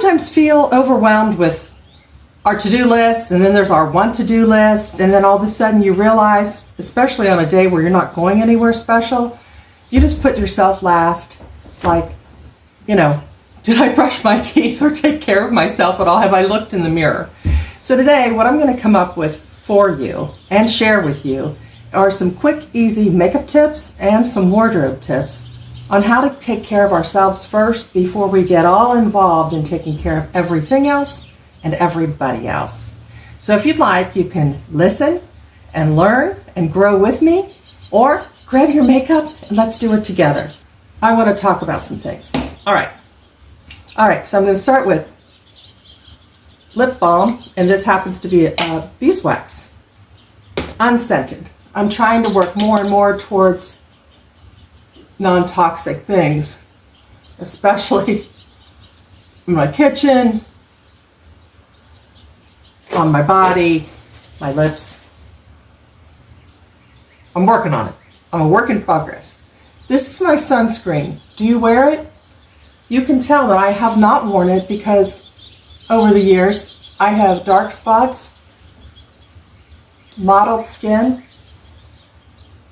sometimes feel overwhelmed with our to-do list, and then there's our want-to-do list, and then all of a sudden you realize, especially on a day where you're not going anywhere special, you just put yourself last, like, you know, did I brush my teeth or take care of myself at all? Have I looked in the mirror? So today, what I'm going to come up with for you and share with you are some quick, easy makeup tips and some wardrobe tips on how to take care of ourselves first before we get all involved in taking care of everything else and everybody else. So if you'd like, you can listen and learn and grow with me, or grab your makeup and let's do it together. I want to talk about some things. All right, so I'm going to start with lip balm, and this happens to be beeswax, unscented. I'm trying to work more and more towards non-toxic things, especially in my kitchen, on my body, my lips. I'm working on it. I'm a work in progress. This is my sunscreen. Do you wear it? You can tell that I have not worn it because over the years I have dark spots, mottled skin.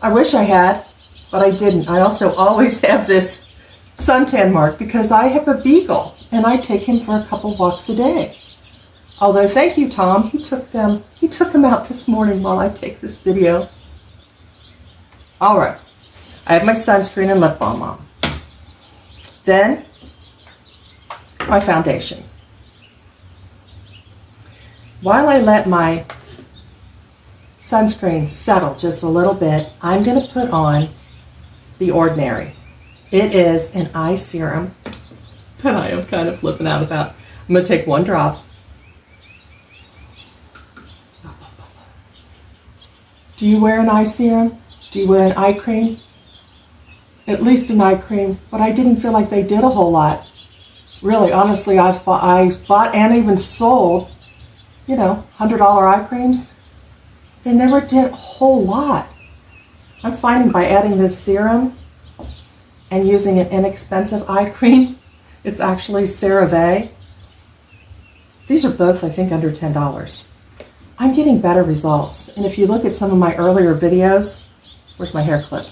I wish I had, but I didn't. I also always have this suntan mark because I have a beagle and I take him for a couple walks a day. Although, thank you, Tom. He took him out this morning while I take this video. All right. I have my sunscreen and lip balm on. Then, my foundation. While I let my sunscreen settle just a little bit, I'm going to put on The Ordinary. It is an eye serum that I am kind of flipping out about. I'm going to take one drop. Do you wear an eye serum? Do you wear an eye cream? At least an eye cream, but I didn't feel like they did a whole lot. Really, honestly, I bought and even sold, you know, $100 eye creams. They never did a whole lot. I'm finding by adding this serum and using an inexpensive eye cream, it's actually CeraVe. These are both, I think, under $10. I'm getting better results. And if you look at some of my earlier videos, where's my hair clip?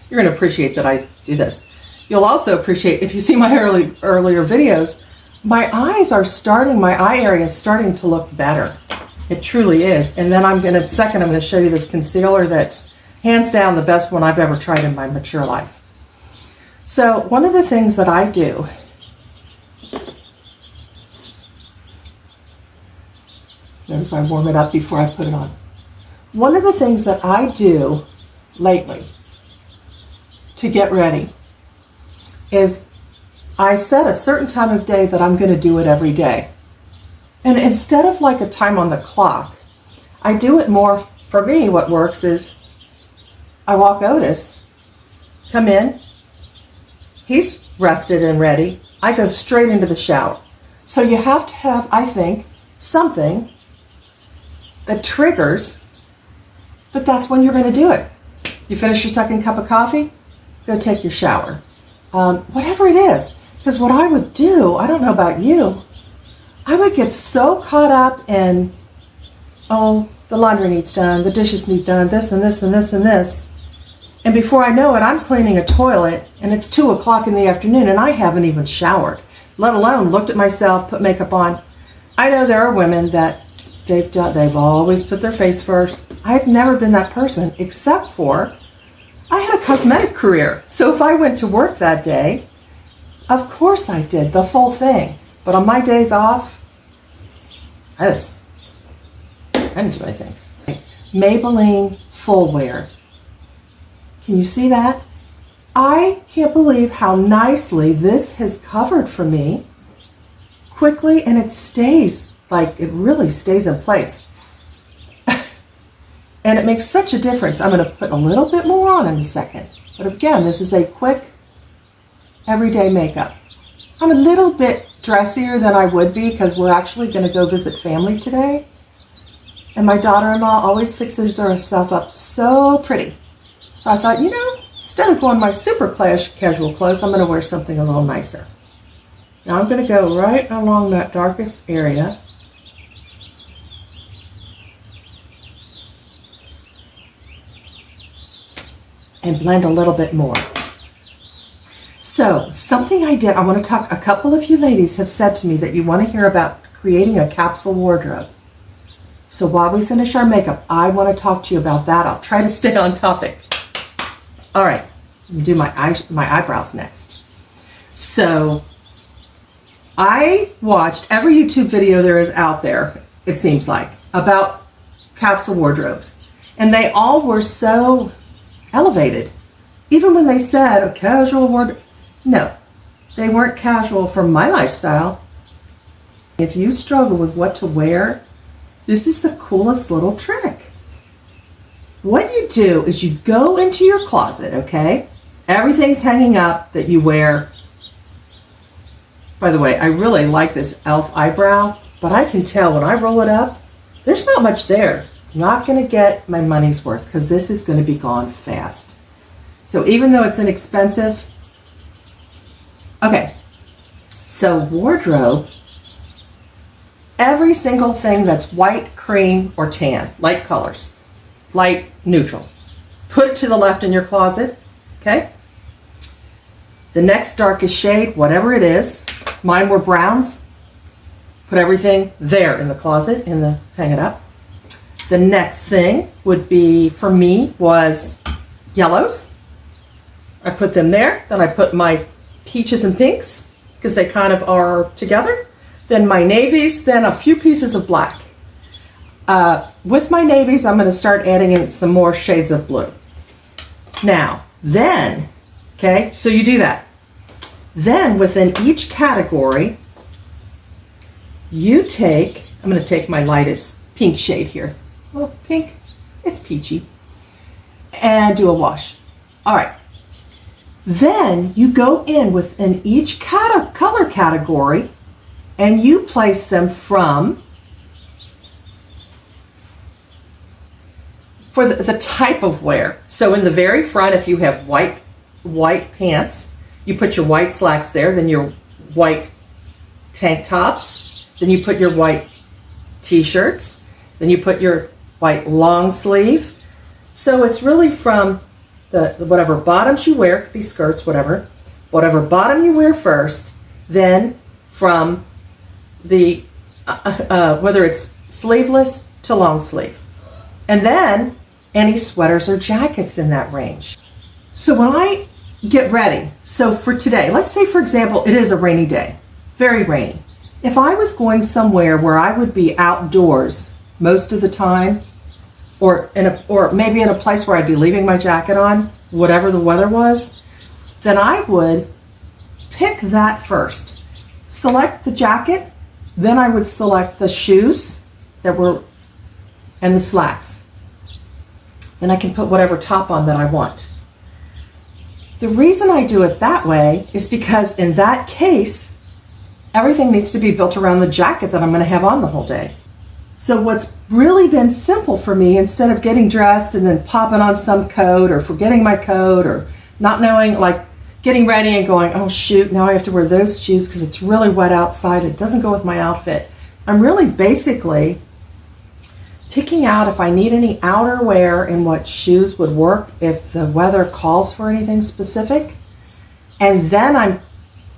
You're going to appreciate that I do this. You'll also appreciate, if you see my earlier videos, my eye area is starting to look better. It truly is. And then I'm going to show you this concealer that's hands down the best one I've ever tried in my mature life. So one of the things that I do, notice I warm it up before I put it on. One of the things that I do lately to get ready is I set a certain time of day that I'm going to do it every day. And instead of like a time on the clock, I do it more, for me, what works is I walk Otis, come in, he's rested and ready, I go straight into the shower. So you have to have, I think, something that triggers that that's when you're going to do it. You finish your second cup of coffee, go take your shower. Whatever it is. Because what I would do, I don't know about you, I would get so caught up in, oh, the laundry needs done, the dishes need done, this and this and this and this. And before I know it, I'm cleaning a toilet and it's 2 o'clock in the afternoon and I haven't even showered, let alone looked at myself, put makeup on. I know there are women that they've always put their face first. I've never been that person, except for I had a cosmetic career. So if I went to work that day, of course I did the full thing. But on my days off, I didn't do anything. Maybelline Full Wear. Can you see that? I can't believe how nicely this has covered for me quickly, and it stays, like it really stays in place. And it makes such a difference. I'm going to put a little bit more on in a second. But again, this is a quick, everyday makeup. I'm a little bit dressier than I would be because we're actually going to go visit family today. And my daughter-in-law always fixes herself up so pretty. So I thought, you know, instead of going my super casual clothes, I'm going to wear something a little nicer. Now I'm going to go right along that darkest area. And blend a little bit more. So something I did, I want to talk, a couple of you ladies have said to me that you want to hear about creating a capsule wardrobe. So while we finish our makeup, I want to talk to you about that. I'll try to stay on topic. All right, do my eyebrows next. So I watched every YouTube video there is out there, it seems like, about capsule wardrobes. And they all were so elevated. Even when they said a casual wardrobe, no, they weren't casual for my lifestyle. If you struggle with what to wear, this is the coolest little trick. What you do is you go into your closet, okay? Everything's hanging up that you wear. By the way, I really like this e.l.f. eyebrow, but I can tell when I roll it up, there's not much there. Not going to get my money's worth because this is going to be gone fast. So even though it's inexpensive, okay, so wardrobe, every single thing that's white, cream, or tan, light colors, light, neutral, put it to the left in your closet, okay? The next darkest shade, whatever it is, mine were browns, put everything there in the closet, hang it up. The next thing would be, for me, was yellows. I put them there. Then I put my peaches and pinks, because they kind of are together. Then my navies, then a few pieces of black. With my navies, I'm going to start adding in some more shades of blue. Now, then, okay, so you do that. Then within each category, you take, I'm going to take my lightest pink shade here. Well, pink, it's peachy. And do a wash. All right. Then you go in within each color category and you place them for the type of wear. So in the very front, if you have white pants, you put your white slacks there, then your white tank tops, then you put your white t-shirts, then you put your white long sleeve. So it's really from the whatever bottoms you wear, could be skirts, whatever bottom you wear first, then from the whether it's sleeveless to long sleeve, and then any sweaters or jackets in that range. So when I get ready, so for today, let's say for example it is a rainy day, very rainy. If I was going somewhere where I would be outdoors most of the time, or maybe in a place where I'd be leaving my jacket on, whatever the weather was, then I would pick that first. Select the jacket, then I would select the shoes and the slacks. Then I can put whatever top on that I want. The reason I do it that way is because in that case, everything needs to be built around the jacket that I'm going to have on the whole day. So what's really been simple for me, instead of getting dressed and then popping on some coat or forgetting my coat or not knowing, like getting ready and going, oh shoot, now I have to wear those shoes because it's really wet outside. It doesn't go with my outfit. I'm really basically picking out if I need any outerwear and what shoes would work if the weather calls for anything specific. And then I'm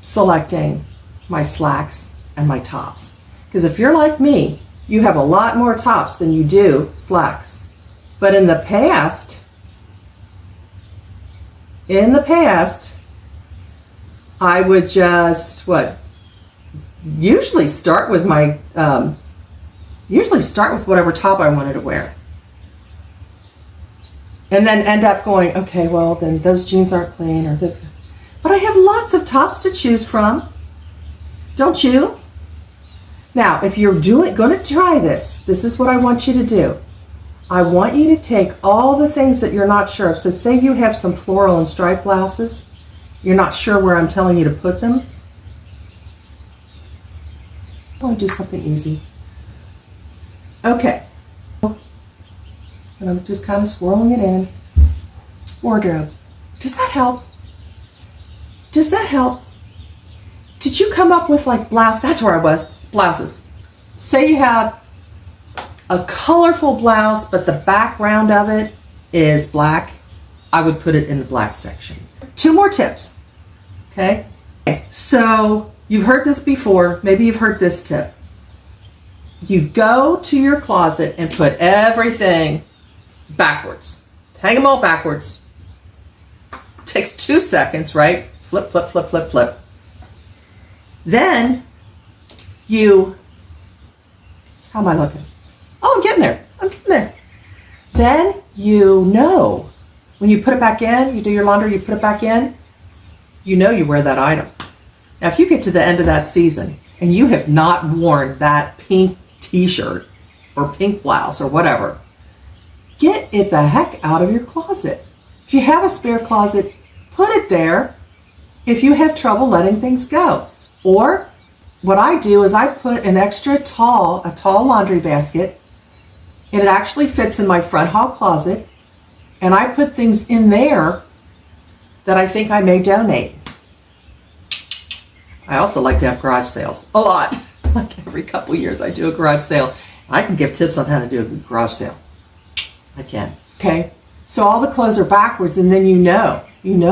selecting my slacks and my tops. Because if you're like me, you have a lot more tops than you do slacks. But in the past, I would just, usually start with whatever top I wanted to wear. And then end up going, okay, well, then those jeans aren't clean. But I have lots of tops to choose from. Don't you? Now, if you're going to try this is what I want you to do. I want you to take all the things that you're not sure of. So say you have some floral and striped blouses. You're not sure where I'm telling you to put them. I want to do something easy. Okay. And I'm just kind of swirling it in. Wardrobe. Does that help? Does that help? did you come up with like blouse? That's where I was. Blouses. Say you have a colorful blouse, but the background of it is black. I would put it in the black section. 2 more tips. Okay. So you've heard this before. Maybe you've heard this tip. You go to your closet and put everything backwards. Hang them all backwards. Takes 2 seconds, right? Flip, flip, flip, flip, flip. Then how am I looking? Oh, I'm getting there. I'm getting there. Then when you put it back in, you do your laundry, you put it back in, you wear that item. Now, if you get to the end of that season and you have not worn that pink t-shirt or pink blouse or whatever, get it the heck out of your closet. If you have a spare closet, put it there if you have trouble letting things go. Or what I do is I put a tall laundry basket, and it actually fits in my front hall closet, and I put things in there that I think I may donate. I also like to have garage sales a lot. Like every couple years I do a garage sale. I can give tips on how to do a garage sale. I can. Okay. So all the clothes are backwards, and then you know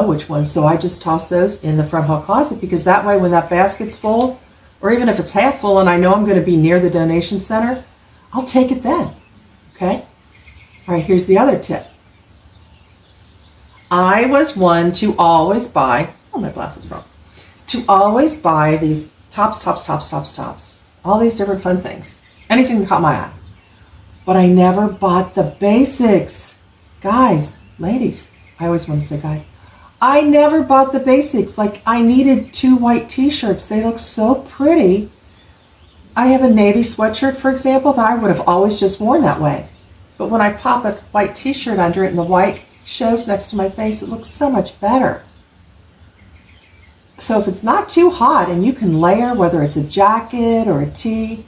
which ones. So I just toss those in the front hall closet, because that way when that basket's full, or even if it's half full and I know I'm going to be near the donation center, I'll take it then. Okay? All right, here's the other tip. I was one to always buy, my glasses broke, to always buy these tops, all these different fun things, anything that caught my eye. But I never bought the basics. Guys, ladies, I always want to say guys, I never bought the basics. Like, I needed 2 white t-shirts. They look so pretty. I have a navy sweatshirt, for example, that I would have always just worn that way. But when I pop a white t-shirt under it and the white shows next to my face, it looks so much better. So if it's not too hot and you can layer, whether it's a jacket or a tee,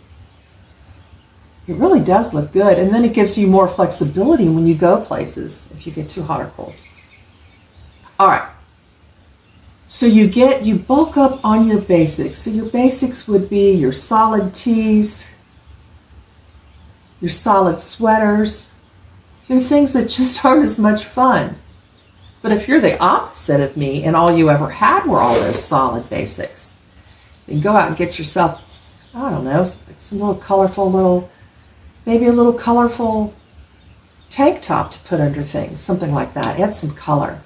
it really does look good. And then it gives you more flexibility when you go places if you get too hot or cold. All right. So you bulk up on your basics. So your basics would be your solid tees, your solid sweaters. They're things that just aren't as much fun. But if you're the opposite of me and all you ever had were all those solid basics, then go out and get yourself, I don't know, some maybe a little colorful tank top to put under things, something like that. Add some color.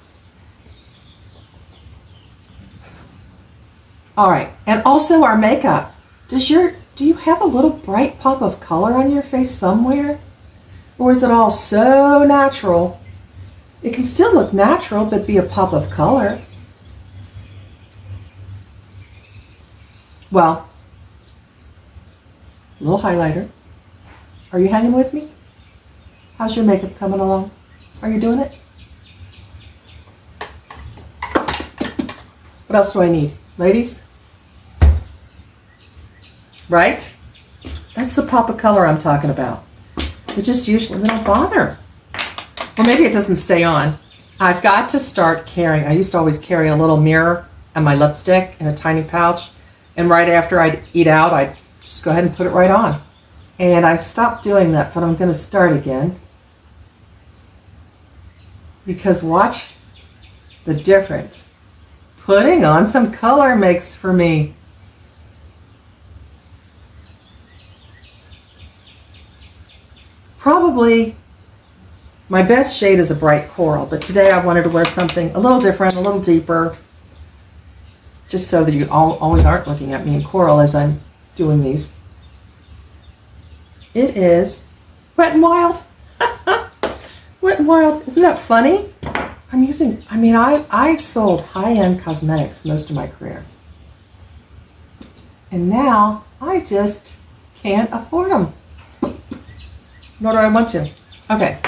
All right, and also our makeup. Do you have a little bright pop of color on your face somewhere? Or is it all so natural? It can still look natural, but be a pop of color. Well, a little highlighter. Are you hanging with me? How's your makeup coming along? Are you doing it? What else do I need? Ladies? Right? That's the pop of color I'm talking about. We don't bother. Or maybe it doesn't stay on. I've got to start carrying. I used to always carry a little mirror and my lipstick in a tiny pouch. And right after I'd eat out, I'd just go ahead and put it right on. And I've stopped doing that, but I'm going to start again. Because watch the difference putting on some color makes for me. Probably my best shade is a bright coral, but today I wanted to wear something a little different, a little deeper, just so that you always aren't looking at me in coral as I'm doing these. It is Wet n Wild. Wet n Wild. Isn't that funny? I've sold high-end cosmetics most of my career. And now I just can't afford them. Nor do I want to. Okay.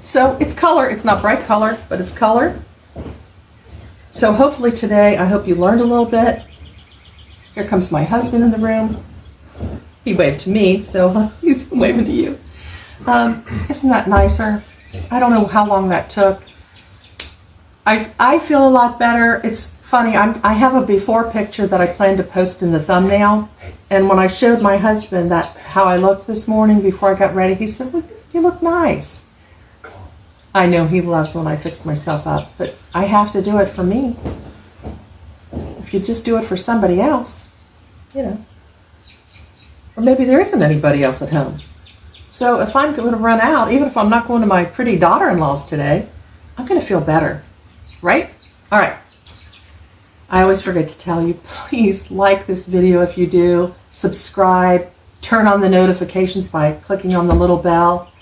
So it's color. It's not bright color, but it's color. So hopefully today, I hope you learned a little bit. Here comes my husband in the room. He waved to me, so he's waving to you. Isn't that nicer? I don't know how long that took. I feel a lot better. It's funny. I have a before picture that I plan to post in the thumbnail. And when I showed my husband that how I looked this morning before I got ready, he said, well, you look nice. I know he loves when I fix myself up, but I have to do it for me. If you just do it for somebody else, you know, or maybe there isn't anybody else at home. So if I'm going to run out, even if I'm not going to my pretty daughter-in-law's today, I'm going to feel better, right? All right. I always forget to tell you, please like this video if you do, subscribe, turn on the notifications by clicking on the little bell.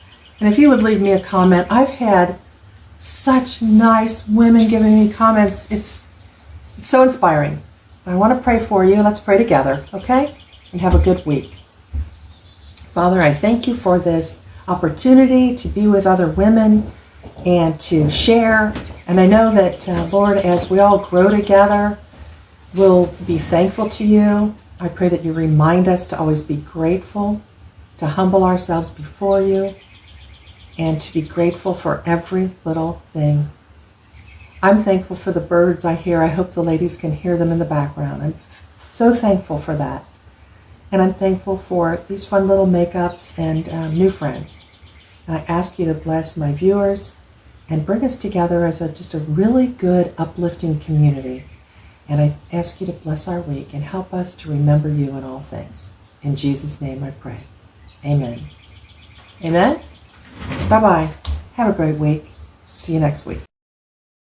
And if you would leave me a comment, I've had such nice women giving me comments. It's so inspiring. I want to pray for you. Let's pray together, okay? And have a good week. Father, I thank you for this opportunity to be with other women and to share. And I know that, Lord, as we all grow together, we'll be thankful to you. I pray that you remind us to always be grateful, to humble ourselves before you, and to be grateful for every little thing. I'm thankful for the birds I hear. I hope the ladies can hear them in the background. I'm so thankful for that. And I'm thankful for these fun little makeups and new friends. And I ask you to bless my viewers and bring us together as just a really good, uplifting community. And I ask you to bless our week and help us to remember you in all things. In Jesus' name I pray. Amen. Amen. Bye-bye. Have a great week. See you next week.